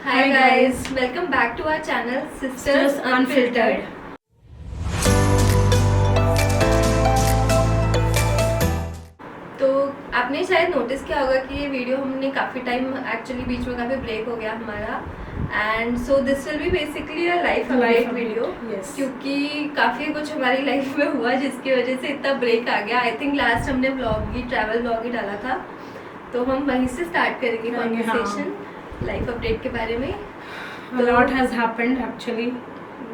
Hi guys, welcome back to our channel Sisters Unfiltered. तो आपने शायद नोटिस किया होगा कि ये वीडियो हमने काफ़ी टाइम एक्चुअली बीच में काफ़ी ब्रेक हो गया हमारा and so this will be basically a life update video क्योंकि काफ़ी कुछ हमारी लाइफ में हुआ जिसकी वजह से इतना ब्रेक आ गया. आई थिंक लास्ट हमने ट्रैवल ब्लॉग ही डाला था, तो हम वहीं से स्टार्ट करेंगे कॉन्वर्सेशन लाइफ अपडेट के बारे में. A lot has happened actually.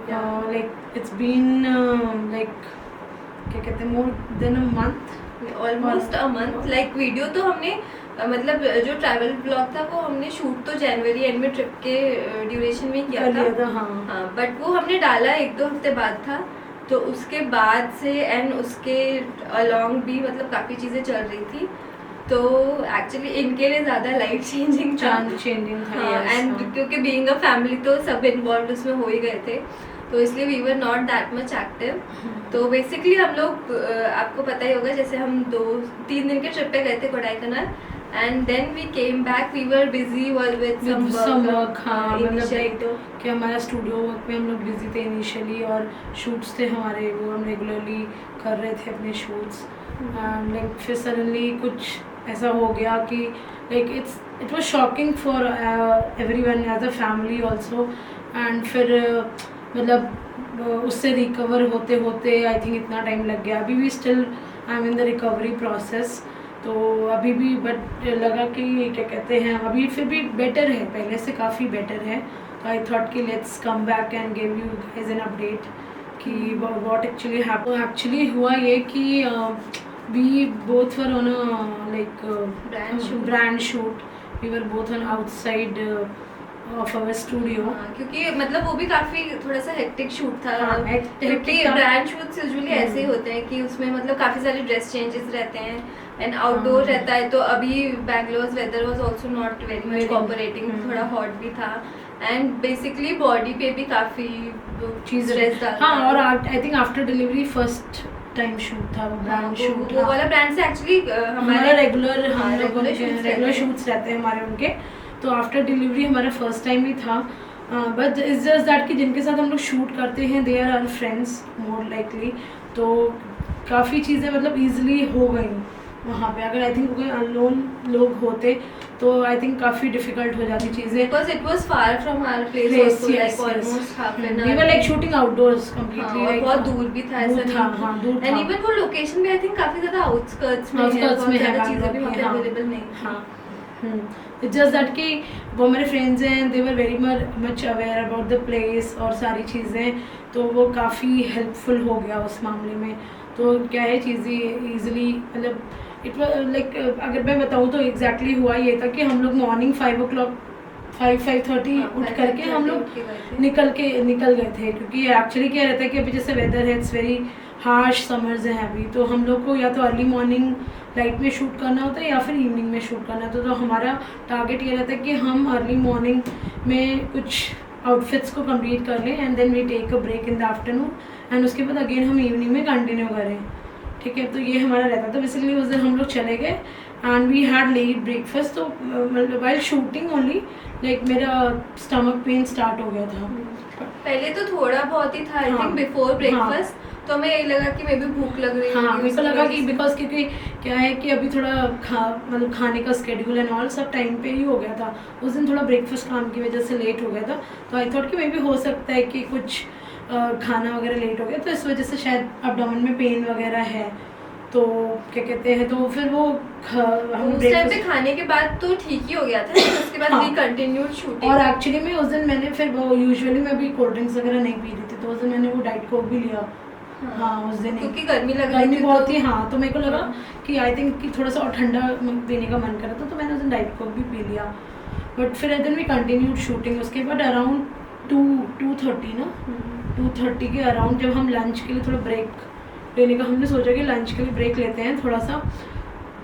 Like it's been क्या कहते हैं more than a month. Almost a month. Like video तो हमने मतलब जो ट्रैवल ब्लॉग था वो हमने शूट तो जनवरी एंड में ट्रिप के ड्यूरेशन में किया था. हाँ, बट वो हमने डाला 1-2 हफ्ते बाद था. तो उसके बाद से एंड उसके अलॉन्ग भी मतलब काफ़ी चीज़ें चल रही थी, तो एक्चुअली इनके लिए ज़्यादा लाइफ चेंजिंग था. एंड क्योंकि बीइंग अ फैमिली तो सब इन्वॉल्व उसमें हो ही गए थे, तो इसलिए we were not that much active. तो बेसिकली हम लोग आपको पता ही होगा, जैसे हम 2-3 दिन के ट्रिप पे गए थे Kodaikanal and then we came back. We were busy with some work. हाँ, मतलब तो कि हमारा स्टूडियो वर्क में हम लोग बिजी थे इनिशियली, और शूट्स थे हमारे, वो हम रेगुलरली कर रहे थे अपने शूट्स. लाइक फिर सडनली कुछ ऐसा हो गया कि like it was shocking for everyone as a family also. And फिर मतलब उससे रिकवर होते होते आई थिंक इतना टाइम लग गया. अभी भी still I am in the recovery process. तो अभी भी बट लगा कि क्या कहते हैं, अभी फिर भी बेटर है, पहले से काफ़ी बेटर है. तो आई थॉट कि let's come back and give you guys an update कि व्हाट एक्चुअली हैपेंड. एक्चुअली हुआ ये कि we both were on a brand shoot. We were both on outside of our studio. क्योंकि मतलब वो भी काफी थोड़ा सा हेक्टिक शूट था. क्योंकि ब्रांड शूट्स यूजुअली ऐसे ही होते हैं कि उसमें मतलब काफी सारे ड्रेस चेंजेस रहते हैं एंड आउटडोर रहता है. तो अभी Bangalore weather was also not very much cooperating, थोड़ा हॉट भी था एंड बेसिकली बॉडी पे भी काफी चीज ड्रेस डाल. हाँ, और I think after delivery first time shoot था वो ब्रांड शूट. वो वाला ब्रांड से एक्चुअली हमारा रेगुलर शूट्स रहते हैं हमारे उनके. तो आफ्टर डिलीवरी हमारा फर्स्ट टाइम ही था. बट इट्स जस्ट दैट कि जिनके साथ हम लोग शूट करते हैं they are our friends more likely. तो काफ़ी चीज़ें मतलब ईजिली हो गई वहाँ पे. अगर आई थिंक कोई अननोन लोग होते तो आई थिंक काफ़ी डिफिकल्ट हो जाती चीज़ें. Because it was far from our place, like almost half an hour. We were like shooting outdoors completely. Like बहुत दूर भी था ऐसा था. हाँ, दूर था. एंड इवन वो लोकेशन भी आई थिंक काफी ज्यादा आउटस्कर्ट्स में है, चीजें भी वहाँ पे अवेलेबल नहीं. हाँ, इट्स जस्ट दैट कि वो मेरे फ्रेंड्स हैं, they were very much aware about the place और सारी चीज़ें. तो वो काफ़ी हेल्पफुल हो गया उस मामले में. तो क्या है, चीज़ें ईजिली मतलब इट वाज लाइक अगर मैं बताऊँ तो एग्जैक्टली हुआ ये था कि हम लोग मॉर्निंग 5:30 उठ करके हम लोग निकल गए थे. क्योंकि एक्चुअली क्या रहता है कि अभी जैसे वेदर है, इट्स वेरी हार्श, समर्स हैं अभी, तो हम लोग को या तो अर्ली मॉर्निंग लाइट में शूट करना होता है या फिर इवनिंग में शूट करना होता है. तो हमारा टारगेट ये रहता है कि हम अर्ली मॉर्निंग में कुछ आउटफिट्स को कंप्लीट कर लें and then we take a break in the afternoon and उसके बाद अगेन हम इवनिंग में कंटिन्यू करें. ठीक है, तो ये हमारा रहता. तो बेसिकली उस दिन हम लोग चले गए and we had late breakfast. तो मतलब वाइल शूटिंग ओनली लाइक मेरा स्टमक पेन स्टार्ट हो गया था. पहले तो थोड़ा बहुत ही था आई थिंक बिफोर ब्रेकफास्ट. तो हमें यही लगा कि मे भी भूख लग रही है. हाँ, मेरे को लगा कि बिकॉज क्योंकि क्या है कि अभी थोड़ा मतलब खाने का स्केड्यूल एंड ऑल सब टाइम पे ही हो गया था. उस दिन थोड़ा ब्रेकफास्ट काम की वजह से लेट हो गया था. तो आई थॉट कि मे भी हो सकता है कि कुछ खाना वगैरह लेट हो गया, तो इस वजह से शायद एब्डोमेन में पेन वगैरह है. तो क्या कहते हैं, तो फिर वो हम उस टाइम पे खाने के बाद तो ठीक ही हो गया था. उसके बाद वी कंटिन्यूड शूटिंग. और एक्चुअली में उस दिन मैंने फिर वो यूजुअली मैं भी कोल्ड ड्रिंक्स वगैरह नहीं पी रही थी, तो उस दिन मैंने वो डाइट कोक भी लिया. हाँ, उस दिन क्योंकि गर्मी बहुत ही. हाँ, तो मेरे को लगा कि आई थिंक कि थोड़ा सा और ठंडा पीने का मन करा था, तो मैंने उस दिन डाइट कोक भी पी लिया. बट फिर देन वी कंटिन्यूड शूटिंग. उसके बाद अराउंड 2:30 के अराउंड जब हम लंच के लिए थोड़ा ब्रेक लेने का हमने सोचा कि लंच के लिए ब्रेक लेते हैं थोड़ा सा,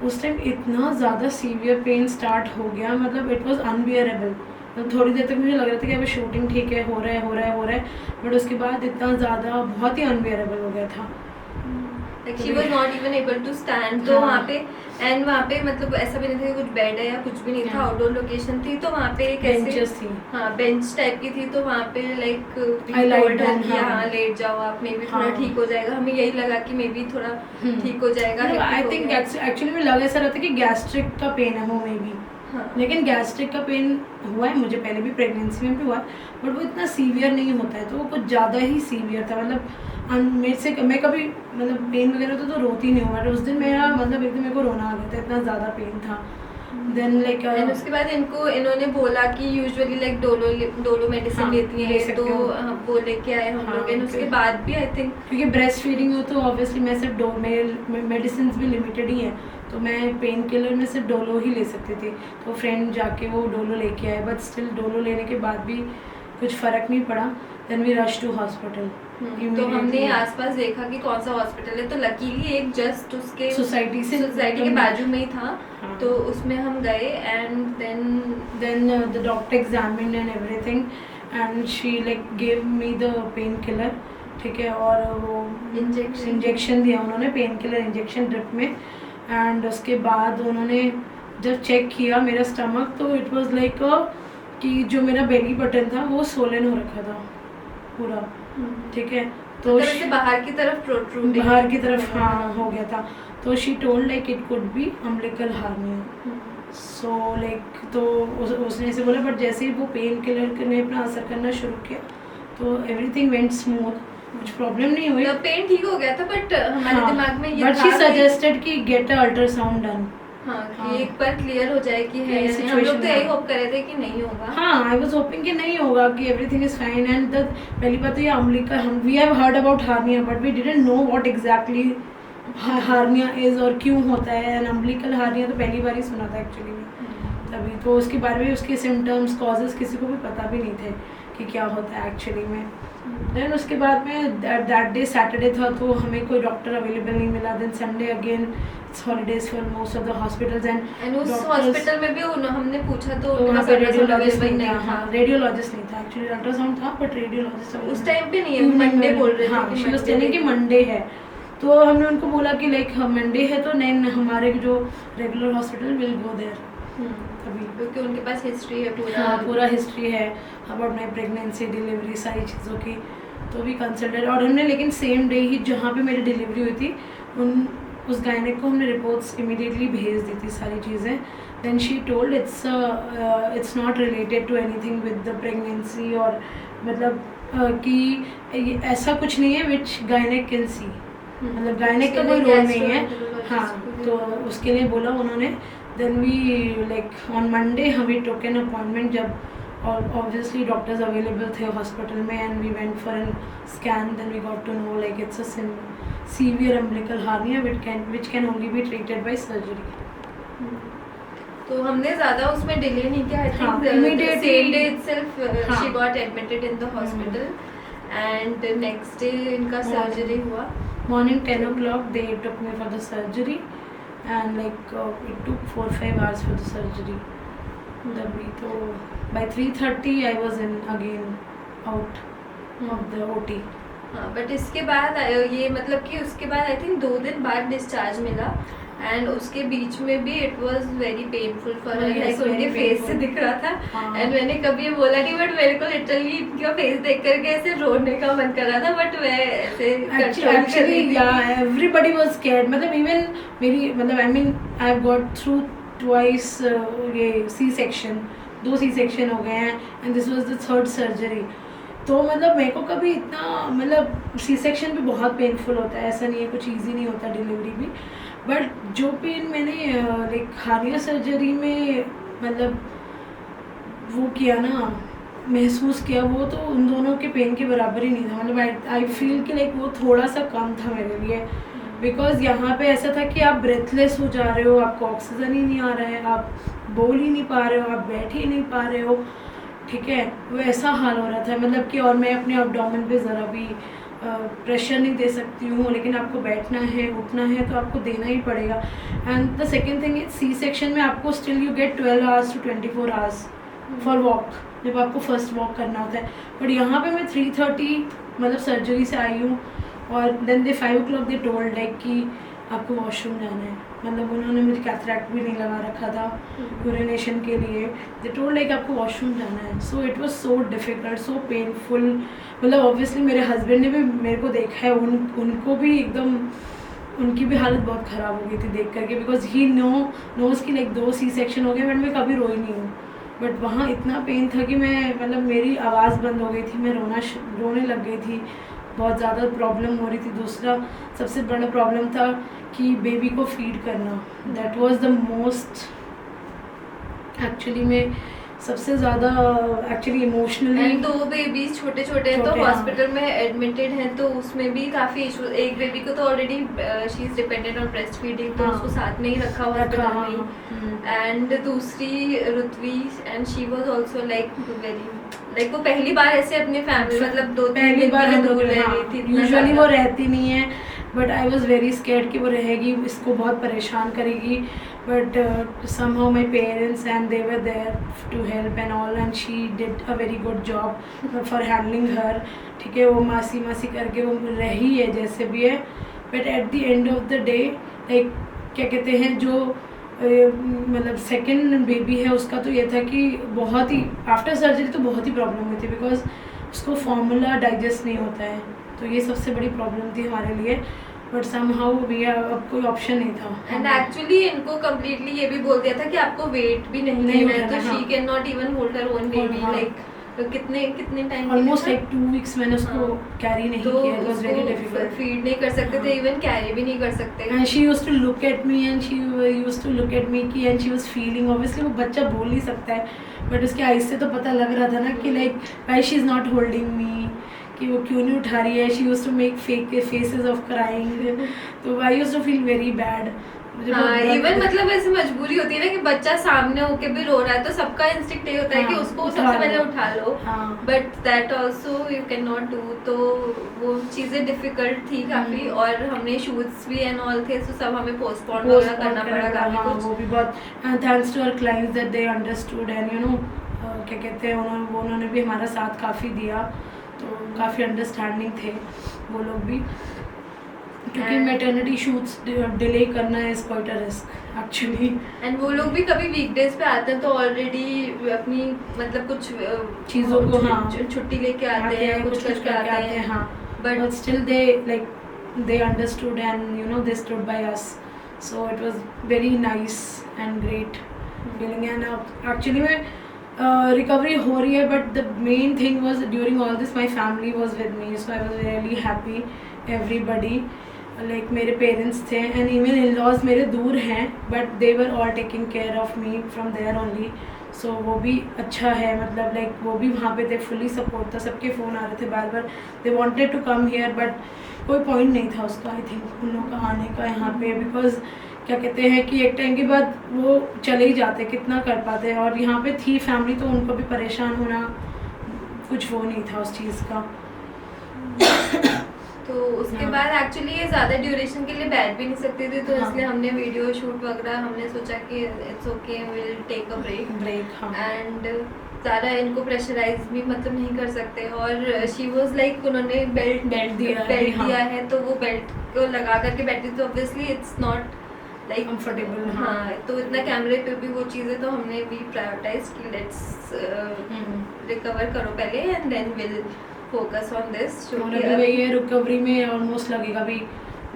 उस टाइम इतना ज़्यादा सीवियर पेन स्टार्ट हो गया. मतलब इट वाज अनबियरेबल. मतलब थोड़ी देर तक मुझे लग रहा था कि अभी शूटिंग ठीक है, हो रहा है, बट उसके बाद इतना ज़्यादा बहुत ही अनबियरेबल हो गया था. Like she was not even able to stand. तो वहाँ पे मतलब ऐसा भी नहीं था कि कुछ बेड है या कुछ भी नहीं था, आउटडोर लोकेशन थी। तो वहाँ पे एक ऐसे बेंच टाइप की थी, तो वहाँ पे लाइक हाँ लेट जाओ आप, मे बी थोड़ा ठीक हो जाएगा। हमें यही लगा कि मे बी थोड़ा ठीक हो जाएगा। आई थिंक एक्चुअली में लगा ऐसा रहता है कि गैस्ट्रिक का पेन है वो मे बी, लेकिन गैस्ट्रिक का पेन हुआ है मुझे पहले भी, प्रेगनेंसी में भी हुआ, बट वो इतना सीवियर नहीं होता है। तो वो कुछ ज़्यादा ही सीवियर था। मतलब मैं कभी मतलब पेन वगैरह तो रोती नहीं हूँ, उस दिन मेरा मतलब एकदम मेरे को रोना आ गया था, इतना ज़्यादा पेन था। देन लाइक उसके बाद इन्होंने बोला कि यूजुअली लाइक डोलो मेडिसिन लेती हैं, तो वो लेके आए हम लोग। एंड उसके बाद भी आई थिंक क्योंकि ब्रेस्ट फीडिंग हो तो ऑब्वियसली मैं सिर्फ मेडिसिन भी लिमिटेड ही है, तो मैं पेन किलर में सिर्फ डोलो ही ले सकती थी। तो फ्रेंड जाके वो डोलो लेके आए, बट स्टिल डोलो लेने के बाद भी कुछ फ़र्क नहीं पड़ा। Then we rush to hospital. तो हमने आसपास देखा कि कौन सा हॉस्पिटल है, तो लकीली एक जस्ट उसके सोसाइटी के बाजू में ही था। तो उसमें हम गए and then the doctor examined and everything and she like give me the pain killer, ठीक है, और वो इंजेक्शन दिया उन्होंने, पेन किलर इंजेक्शन ड्रिप में। एंड उसके बाद उन्होंने जब चेक किया मेरा स्टमक, तो इट वाज लाइक कि जो मेरा बेली बटन था वो सोलन हो रखा था पूरा, ठीक है। तो बाहर की तरफ हाँ हो गया था। तो she told like it could be umbilical hernia. So like तो उसने ऐसे बोला, बट जैसे ही वो पेन किलर ने अपना असर करना शुरू किया तो एवरीथिंग वेंट स्मूथ, कुछ प्रॉब्लम नहीं हुई, पेन ठीक हो गया था। बट हमारे दिमाग में ये था, बट शी सजेस्टेड कि गेट अ अल्ट्रासाउंड डन। हाँ, एक बार क्लियर हो जाए कि है, हम लोग तो यही होप कर रहे थे कि नहीं होगा। हाँ, आई वाज होपिंग कि नहीं होगा, कि everything is fine. And the पहली बात तो ये umbilical, we have heard about hernia but we didn't know what exactly hernia is और क्यों होता है। एंड अम्बिलिकल हार्निया तो पहली बार ही सुना था एक्चुअली में तभी, तो उसके बारे में उसके सिम्टम्स कॉजेज किसी को भी पता भी नहीं थे कि क्या होता है एक्चुअली में। देन उसके बाद में दैट डे सैटरडे था, तो हमें कोई डॉक्टर अवेलेबल नहीं मिला। Then Sunday again it's holidays for most of the hospitals and उस हॉस्पिटल में भी हमने पूछा तो वहाँ पे रेडियोलॉजिस्ट नहीं था। हाँ, रेडियोलॉजिस्ट नहीं था एक्चुअली, अल्ट्रासाउंड था बट रेडियोलॉजिस्ट उस टाइम पे नहीं है। मंडे बोल रहे थे। हाँ, शी वाज टेलिंग कि मंडे है। तो हमने उनको बोला कि लाइक मंडे है तो नहीं, हमारे जो regular hospital will go there अभी, क्योंकि उनके पास हिस्ट्री है पूरा। हाँ, पूरा हिस्ट्री है अबाउट माई प्रेगनेंसी, डिलीवरी, सारी चीज़ों की, तो भी कंसल्टेड। और हमने लेकिन सेम डे ही जहाँ पे मेरी डिलीवरी हुई थी उस गायनेक को हमने रिपोर्ट्स इमीडिएटली भेज दी थी सारी चीज़ें। Then she told it's not related to anything with the pregnancy, और मतलब कि ऐसा कुछ नहीं है विच गायनेक कैन सी, मतलब गायनेक का कोई रोल नहीं है। हाँ, तो उसके लिए बोला उन्होंने। Then we like on Monday we took an appointment, जब और ऑब्वियसली डॉक्टर्स अवेलेबल थे हॉस्पिटल में, and we went for a scan. Then we got to know like it's a severe umbilical hernia which can only be treated by surgery. तो हमने ज़्यादा उसमें delay नहीं किया। I think immediately same day itself she got admitted in the hospital and next day इनका surgery हुआ। Morning 10 o'clock they took me for the surgery, and like it took 4-5 hours for the surgery. तो by 3:30 I was in again out of the OT. हाँ, but इसके बाद ये मतलब कि उसके बाद आई थिंक 2 दिन बाद डिस्चार्ज मिला। एंड उसके बीच में भी it was very painful for her, like उनके फेस से दिख रहा था। एंड मैंने कभी ये बोला नहीं, बट मेरे को लिटरली इनका फेस देख करके ऐसे रोने का मन कर रहा था, बट मैं ऐसे एक्चुअली एवरीबॉडी वाज स्कैर्ड। मतलब इवन मेरी मतलब I mean I have got through twice ये सी सेक्शन, 2 सी सेक्शन हो गए हैं, and this was the 3rd surgery. तो मतलब मेरे को कभी इतना मतलब सी सेक्शन भी बहुत पेनफुल होता है, ऐसा नहीं है कुछ ईजी नहीं होता डिलीवरी भी, बट जो पेन मैंने लाइक हार्निया सर्जरी में मतलब वो किया ना, महसूस किया, वो तो उन दोनों के पेन के बराबर ही नहीं था। मतलब आई फील कि लाइक वो थोड़ा सा कम था मेरे लिए, बिकॉज यहाँ पे ऐसा था कि आप ब्रेथलेस हो जा रहे हो, आपको ऑक्सीजन ही नहीं आ रहा है, आप बोल ही नहीं पा रहे हो, आप बैठ ही नहीं पा रहे हो, ठीक है, वो ऐसा हाल हो रहा था। मतलब कि और मैं अपने एब्डोमेन पे ज़रा भी प्रेशर नहीं दे सकती हूँ, लेकिन आपको बैठना है, उठना है तो आपको देना ही पड़ेगा। And the second thing is C section में आपको still you get 12 hours to 24 hours for walk, जब आपको फर्स्ट वॉक करना होता है। बट यहाँ पे मैं 3:30 मतलब सर्जरी से आई हूँ और then they 5 o'clock they told like कि आपको वॉशरूम जाना है, मतलब उन्होंने मुझे कैथरेक्ट भी नहीं लगा रखा था यूरिनेशन के लिए, दे टोल्ड लाइक आपको वॉशरूम जाना है। So it was so difficult, so painful. मतलब ऑब्वियसली मेरे हस्बैंड ने भी मेरे को देखा है, उनको भी एकदम, उनकी भी हालत बहुत ख़राब हो गई थी देख करके, बिकॉज ही नोज़ की लाइक 2 C-सेक्शन हो गए, बट मैं कभी रोई नहीं हूँ, बट वहाँ इतना पेन था कि मैं, मतलब मेरी आवाज़ बंद हो गई थी, मैं रोने लग गई थी, बहुत ज़्यादा प्रॉब्लम हो रही थी। दूसरा सबसे बड़ा प्रॉब्लम था कि बेबी को फीड करना, that was the most, actually में सबसे ज़्यादा एक्चुअली इमोशनली। 2 बेबीज छोटे छोटे हैं, तो हॉस्पिटल में एडमिटेड हैं, तो उसमें भी काफ़ी इशू। एक बेबी को तो already she is dependent on breast feeding, तो उसको साथ में ही रखा हॉस्पिटल में ही। एंड दूसरी Ritvi, and she was also like वो पहली बार ऐसे अपने फैमिली, मतलब 2-3 दिन के लिए दूर रह रही थी। यूजुअली वो रहती नहीं है, but I was very scared कि वो रहेगी, इसको बहुत परेशान करेगी, but somehow my parents and they were there to help and all, and she did a very good job for handling her। ठीक है, वो मासी करके वो रही है जैसे भी है, but at the end of the day like क्या कहते हैं, जो मतलब सेकेंड बेबी है उसका तो ये था कि बहुत ही आफ्टर सर्जरी तो बहुत ही प्रॉब्लम हुई थी, बिकॉज उसको फॉर्मूला डाइजेस्ट नहीं होता है, तो ये सबसे बड़ी प्रॉब्लम थी हमारे लिए, बट समहाउ वी अब कोई ऑप्शन नहीं था। एंड एक्चुअली इनको कम्प्लीटली ये भी बोल दिया था कि आपको वेट भी नहीं है, तो she can not even hold her own baby, like तो कितने टाइम ऑलमोस्ट लाइक 2 weeks मैंने उसको कैरी नहीं किया, it was very difficult, feed नहीं कर सकते थे, इवन कैरी भी नहीं कर सकते। And she used to look at me and she used to look at me की, and she was feeling, obviously वो बच्चा बोल नहीं सकता है, बट उसके आईज से तो पता लग रहा था ना कि like why she is not holding me, कि वो क्यों नहीं उठा रही है। She used to make fake faces of crying, तो I used to feel very bad. हाँ, इवन मतलब ऐसे मजबूरी होती है ना कि बच्चा सामने होके भी रो रहा है, तो सबका इंस्टिंक्ट ये होता है कि उसको सबसे पहले उठा लो, but that also you can not do. तो वो चीजें डिफिकल्ट थी काफी, और हमने शूट्स भी एंड ऑल थे, तो सब हमें पोस्टपोन वगैरह करना पड़ा काफी कुछ। वो भी बहुत thanks to our clients that they understood, and you know क्या कहते हैं, उन्होंने भी हमारा साथ काफ़ी दिया, तो काफ़ी अंडरस्टैंडिंग थे वो लोग भी, क्योंकि मैटरनिटी शूट्स डिले करना is quite a risk actually. And वो लोग भी कभी वीकडेज पे आते हैं, तो ऑलरेडी अपनी मतलब कुछ चीज़ों को छुट्टी लेके आते हैं, कुछ करके आते हैं, हाँ, but still they like they understood and you no they stood by us, so it was very nice and great feeling. And actually में रिकवरी हो रही है, but the main thing was during all this my family was with me, so I was really happy. Everybody like मेरे parents थे, and even in laws मेरे दूर हैं, but they were all taking care of me from there only, सो वो भी अच्छा है, मतलब लाइक वो भी वहाँ पे थे, फुली सपोर्ट था, सबके फ़ोन आ रहे थे बार बार, they wanted to come here, but कोई पॉइंट नहीं था उसका आई थिंक उन लोगों का आने का यहाँ पे, बिकॉज क्या कहते हैं कि एक टाइम के बाद वो चले ही जाते, कितना कर पाते, और यहाँ पे थी फैमिली, तो उनको भी परेशान होना कुछ वो नहीं था उस चीज़ का। तो उसके बाद एक्चुअली ये ज़्यादा ड्यूरेशन के लिए बैठ भी नहीं सकती थी, तो इसलिए हमने वीडियो शूट वगैरह हमने सोचा कि it's okay, will take a break, and ज़्यादा इनको प्रेशराइज भी मतलब नहीं कर सकते। और शी वाज लाइक उन्होंने बेल्ट दिया है, तो वो बेल्ट को लगा करके बैठती, तो obviously it's not like comfortable. हाँ, तो इतना कैमरे पे भी वो चीज़ें, तो हमने भी प्रायोरिटाइज की, लेट्स रिकवर करो पहले and then will focus on this. वही है, रिकवरी में ऑलमोस्ट लगेगा अभी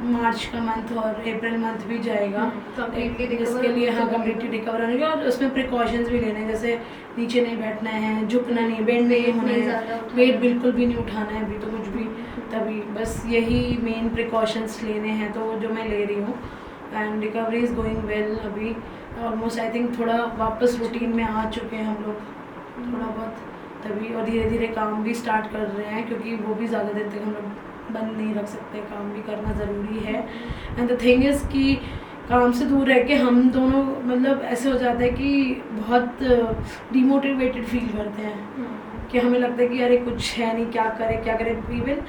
मार्च का मंथ और अप्रैल मंथ भी जाएगा इसके लिए। हाँ, कम्प्लीटली रिकवर होने के, और उसमें प्रिकॉशंस भी लेने हैं, जैसे नीचे नहीं बैठना है, झुकना नहीं, बेंड नहीं होना है, वेट बिल्कुल भी नहीं उठाना है अभी तो कुछ भी, तभी बस यही मेन प्रिकॉशंस लेने हैं, तो जो मैं ले रही हूँ। And recovery is going well, अभी ऑलमोस्ट आई थिंक थोड़ा वापस रूटीन में आ चुके हैं हम लोग थोड़ा बहुत तभी, और धीरे धीरे काम भी स्टार्ट कर रहे हैं, क्योंकि वो भी ज़्यादा देर तक हम लोग बंद नहीं रख सकते, काम भी करना ज़रूरी है। एंड द थिंग इज़ कि काम से दूर रह के हम दोनों मतलब ऐसे हो जाता है कि बहुत डिमोटिवेटेड फील करते हैं, कि हमें लगता है कि अरे कुछ है नहीं, क्या करें। इवन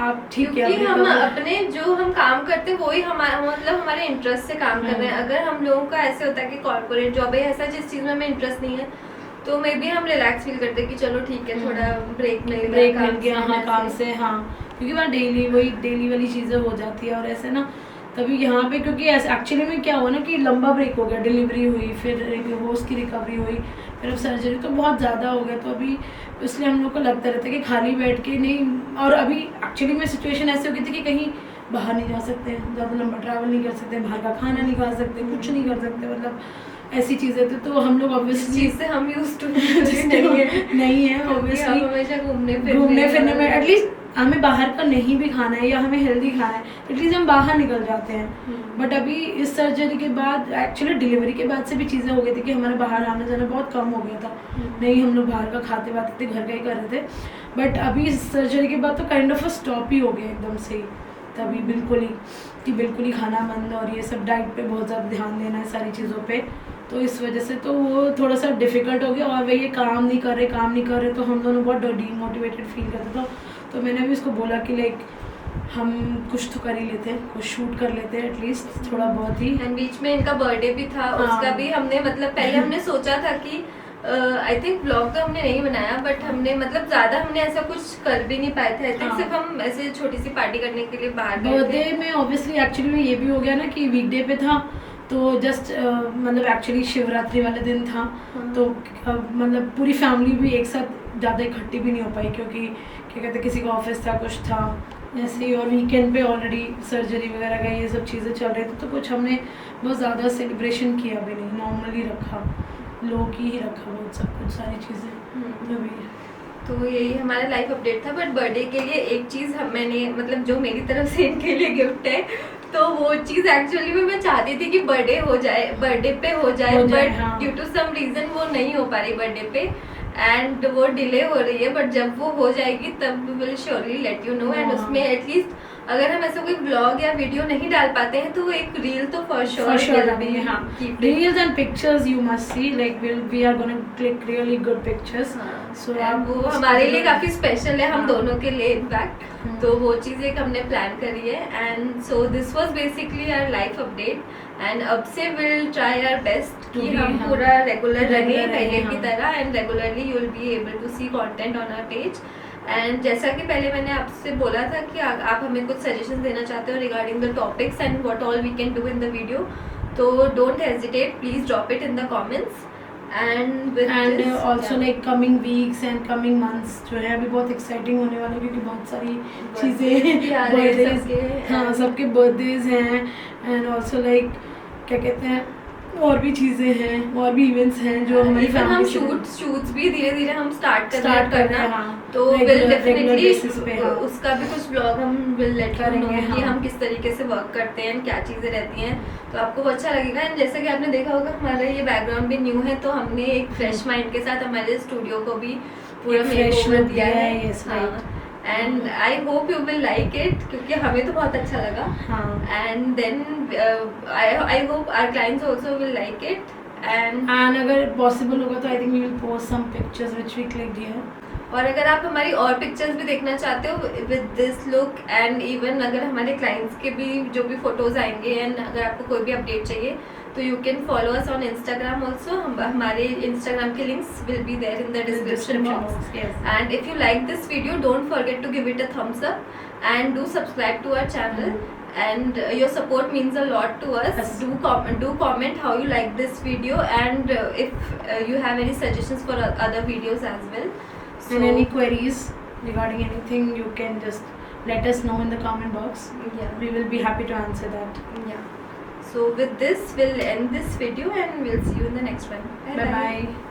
आप ठीक है, हम अपने जो हम काम करते हैं वही हमारा मतलब हमारे इंटरेस्ट से काम कर रहे हैं। अगर हम लोगों का ऐसे होता है कि कॉर्पोरेट जॉब है ऐसा जिस चीज़ में हमें इंटरेस्ट नहीं है, तो मे बी हम रिलैक्स फील करते हैं कि चलो ठीक है, थोड़ा ब्रेक मिल गया हाँ काम से, हाँ क्योंकि वहाँ डेली वाली चीज़ें हो जाती है। और ऐसे ना तभी यहाँ पे, क्योंकि ऐसे एक्चुअली में क्या हुआ ना कि लंबा ब्रेक हो गया, डिलीवरी हुई, फिर वो उसकी रिकवरी हुई, फिर अब सर्जरी, तो बहुत ज़्यादा हो गया। तो अभी इसलिए हम लोग को लगता रहता है कि खाली बैठ के नहीं। और अभी एक्चुअली में सिचुएशन ऐसी हो गई थी कि कहीं बाहर नहीं जा सकते, ज़्यादा लंबा ट्रैवल नहीं कर सकते, बाहर का खाना नहीं खा सकते, कुछ नहीं कर सकते, मतलब ऐसी चीज़ें थी। तो हम लोग ऑब्वियसली चीज़ से हम यूज्ड टू नहीं है ऑब्वियसली हमेशा घूमने फिरने में एटलीस्ट हमें बाहर का नहीं भी खाना है या हमें हेल्दी खाना है, एटलीस्ट हम बाहर निकल जाते हैं। बट अभी इस सर्जरी के बाद, एक्चुअली डिलीवरी के बाद से भी चीज़ें हो गई थी कि हमारा बाहर आना जाना बहुत कम हो गया था। नहीं हम लोग बाहर का खाते वाते थे, घर का ही कर रहे थे। बट अभी इस सर्जरी के बाद तो काइंड ऑफ अ स्टॉप ही हो गया एकदम से ही, तभी बिल्कुल ही खाना बंद, और ये सब डाइट पे बहुत ज़्यादा ध्यान देना है, सारी चीज़ों पे। तो इस वजह से तो वो थोड़ा सा डिफ़िकल्ट हो गया। और वही ये काम नहीं कर रहे तो हम दोनों बहुत डीमोटिवेटेड फील करते थे। तो मैंने भी उसको बोला कि लाइक हम कुछ तो कर ही लेते हैं, कुछ शूट कर लेते हैं एटलीस्ट थोड़ा बहुत ही। एंड बीच में इनका बर्थडे भी था, उसका भी हमने मतलब पहले हमने सोचा था कि आई थिंक ब्लॉग तो हमने नहीं बनाया, बट हमने मतलब ज़्यादा हमने ऐसा कुछ कर भी नहीं पाए थे। आई थिंक सिर्फ हम ऐसे छोटी सी पार्टी करने के लिए बाहर गए थे। बर्थडे में ऑब्वियसली एक्चुअली में ये भी हो गया ना कि वीकडे पे था, तो जस्ट मतलब एक्चुअली शिवरात्रि वाले दिन था। तो मतलब पूरी फैमिली भी एक साथ ज़्यादा इकट्ठी भी नहीं हो पाई, क्योंकि क्या कहते किसी का ऑफिस था, कुछ था ऐसे ही। और वीकेंड पे ऑलरेडी सर्जरी वगैरह का ये सब चीज़ें चल रही थी, तो कुछ हमने बहुत ज़्यादा सेलिब्रेशन किया भी नहीं, नॉर्मली रखा, लो की ही रखा बहुत सब कुछ सारी चीज़ें अभी। तो यही हमारा लाइफ अपडेट था। बट बर्थडे के लिए एक चीज़ मैंने मतलब जो मेरी तरफ से इनके लिए गिफ्ट है, तो वो चीज़ एक्चुअली में मैं चाहती थी कि बर्थडे पे हो जाए, but due to some reason वो नहीं हो पा रही बर्थडे पे, एंड वो डिले हो रही है। बट जब वो हो जाएगी तब we will surely let you know. And उसमें एटलीस्ट अगर हम ऐसा कोई ब्लॉग या वीडियो नहीं डाल पाते हैं तो एक रील तो फॉर श्योर डालेंगे। हाँ, reels and pictures you must see, like we are gonna click really good pictures. So वो हमारे लिए काफ़ी स्पेशल है, हम दोनों के लिए इनफैक्ट। तो वो चीज़ एक हमने प्लान करी है। And so this was basically our life update. And अब से विल ट्राई आवर बेस्ट कि हम पूरा रेगुलर रहे पहले की तरह, and regularly you will be able to see content on our page. And जैसा कि पहले मैंने आपसे बोला था कि आप हमें कुछ सजेशन देना चाहते हो regarding the topics and what all we can do in the video, तो don't hesitate, please drop it in the comments. And also like coming weeks and coming months जो है अभी बहुत एक्साइटिंग होने वाला है, क्योंकि बहुत सारी चीज़ें बर्थडेज, हाँ सबके बर्थडेज हैं। एंड ऑल्सो लाइक क्या कहते हैं, और भी चीज़ें हैं, और भी इवेंट्स हैं जो हमारी फैमिली, हम शूट्स भी धीरे धीरे हम स्टार्ट करना। तो विल डेफिनेटली उसका भी कुछ ब्लॉग हम विल लेट करेंगे कि हम किस तरीके से वर्क करते हैं, क्या चीज़ें रहती हैं, तो आपको बहुत अच्छा लगेगा। एंड जैसे कि आपने देखा होगा हमारा ये बैकग्राउंड भी न्यू है, तो हमने एक फ्रेश माइंड के साथ हमारे स्टूडियो को भी पूरा मेकओवर दिया है। And I hope you will like it, क्योंकि हमें तो बहुत अच्छा लगा। And then I hope our clients also will like it. And अगर पॉसिबल होगा तो I think we will post some pictures which we clicked here. और अगर आप हमारी और पिक्चर्स भी देखना चाहते हो with this look, and even अगर हमारे क्लाइंट्स के भी जो भी फोटोज आएंगे, एंड अगर आपको कोई भी अपडेट चाहिए तो you can follow us on Instagram also. हमारे इंस्टाग्राम के links will be there in the description box. And if you like this video don't forget to give it a thumbs up and do subscribe to our channel, and your support means a lot to us. Do comment how you like this video, and if you have any suggestions for other videos as well. So, and any queries regarding anything, you can just let us know in the comment box. Yeah, we will be happy to answer that. Yeah. So with this we'll end this video, and we'll see you in the next one. Bye bye.